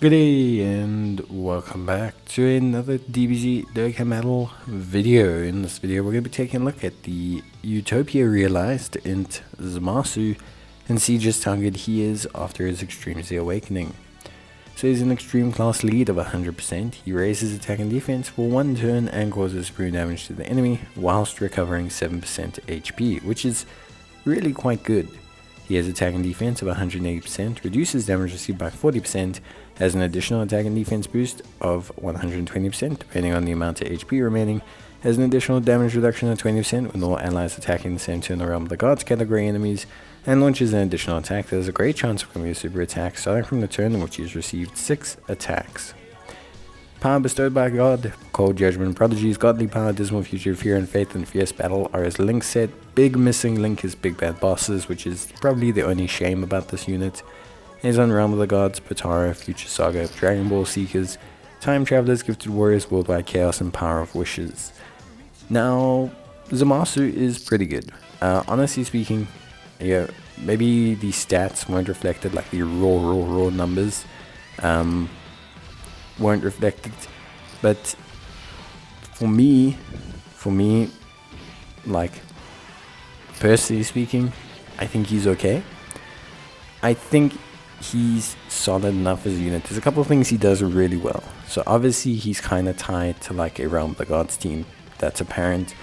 Good day and welcome back to another DBZ Dokkan Battle video. In this video we're going to be taking a look at the Utopia realized INT Zamasu and see just how good he is after his Extreme Z Awakening. So he's an extreme class lead of 100%, he raises attack and defense for 1 turn and causes sprue damage to the enemy whilst recovering 7% HP, which is really quite good. He has attack and defense of 180%, reduces damage received by 40%, has an additional attack and defense boost of 120% depending on the amount of HP remaining, has an additional damage reduction of 20% when all allies attacking the same turn around the Gods category enemies, and launches an additional attack that has a great chance of becoming a super attack starting from the turn in which he has received 6 attacks. Power bestowed by God, Cold Judgment, Prodigies, Godly Power, Dismal Future, Fear and Faith, and Fierce Battle are his link set. Big missing link is Big Bad Bosses, which is probably the only shame about this unit. He's on Realm of the Gods, Potara, Future Saga, Dragon Ball Seekers, Time Travelers, Gifted Warriors, Worldwide Chaos, and Power of Wishes. Now, Zamasu is pretty good. Honestly speaking, yeah, maybe the stats weren't reflected, like the raw numbers weren't reflected, but for me, like, personally speaking, I think he's okay. I think he's solid enough as a unit. There's a couple of things he does really well. So obviously he's kind of tied to like a Realm of the Gods team, that's apparent,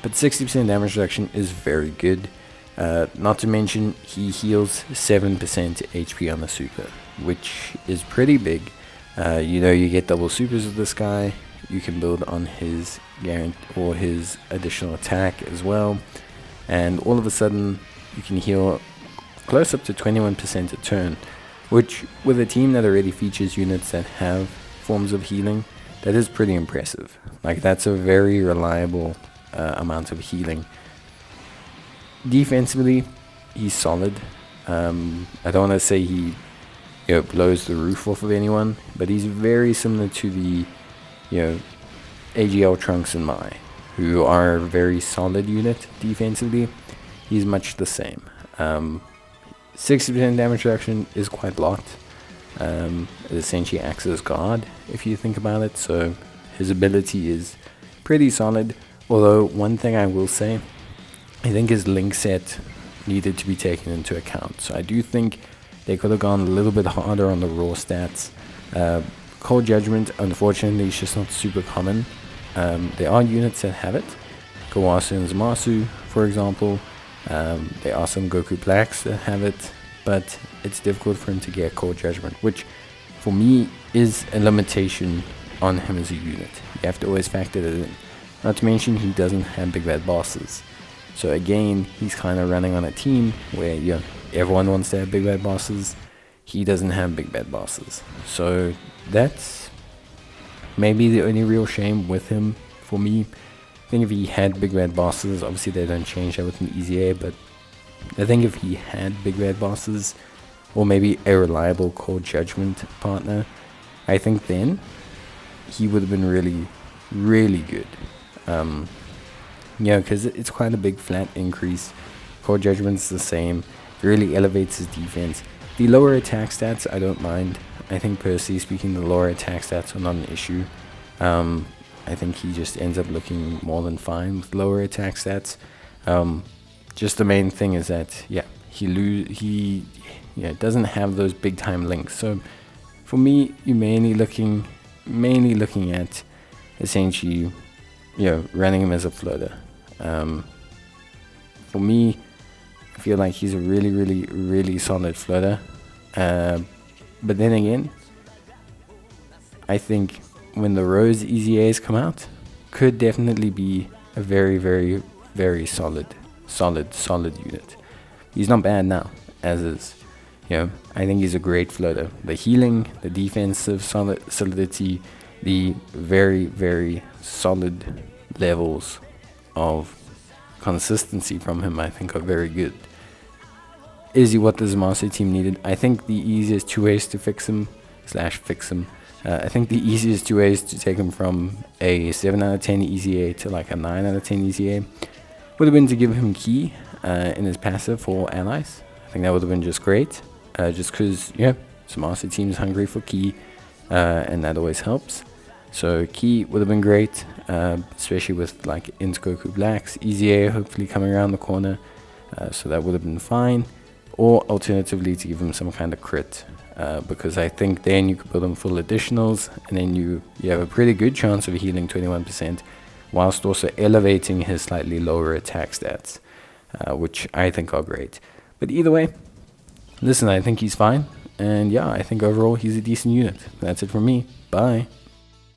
but 60% damage reduction is very good. Not to mention he heals 7% HP on the super, which is pretty big. You get double supers with this guy. You can build on his or his additional attack as well, and all of a sudden you can heal close up to 21% a turn, which with a team that already features units that have forms of healing, that is pretty impressive. Like, that's a very reliable amount of healing. Defensively, he's solid. I don't want to say he blows the roof off of anyone, but he's very similar to the AGL Trunks and Mai, who are a very solid unit defensively. He's much the same. 60% damage reduction is quite a lot. It essentially acts as God if you think about it, so his ability is pretty solid. Although one thing I will say, I think his link set needed to be taken into account. So I do think they could have gone a little bit harder on the raw stats. Cold Judgment, unfortunately, is just not super common. There are units that have it. Kawasu and Zamasu, for example. There are some Goku Blacks that have it, but it's difficult for him to get Cold Judgment, which for me is a limitation on him as a unit. You have to always factor that in. Not to mention he doesn't have Big Bad Bosses. So again, he's kind of running on a team where everyone wants to have Big Bad Bosses. He doesn't have Big Bad Bosses. So that's maybe the only real shame with him for me. I think if he had Big Bad Bosses, obviously they don't change that with an EZA, but I think if he had Big Bad Bosses, or maybe a reliable Cold Judgment partner, I think then he would have been really good. Because it's quite a big flat increase. Cold Judgment's the same. It really elevates his defense. The lower attack stats, I don't mind. I think personally speaking, the lower attack stats are not an issue. I think he just ends up looking more than fine with lower attack stats. Just the main thing is that he doesn't have those big time links. So for me, you're mainly looking at essentially running him as a floater. For me, I feel like he's a really solid floater. But then again, I think when the Rose EZAs come out, could definitely be a very solid unit. He's not bad now, as is. I think he's a great floater. The healing, the defensive solidity, the very solid levels of consistency from him, I think, are very good. Is he what the Zamasu team needed? I think the easiest 2 ways to fix him. I think the easiest 2 ways to take him from a 7 out of 10 EZA to like a 9 out of 10 EZA would have been to give him Ki in his passive for allies. I think that would have been just great. Just because, Zamasu team's hungry for Ki. and that always helps. So Ki would have been great, especially with like INT Goku Blacks, Easy A hopefully coming around the corner, so that would have been fine. Or alternatively to give him some kind of crit, because I think then you could put him full additionals, and then you have a pretty good chance of healing 21%, whilst also elevating his slightly lower attack stats, which I think are great. But either way, listen, I think he's fine, and yeah, I think overall he's a decent unit. That's it from me. Bye.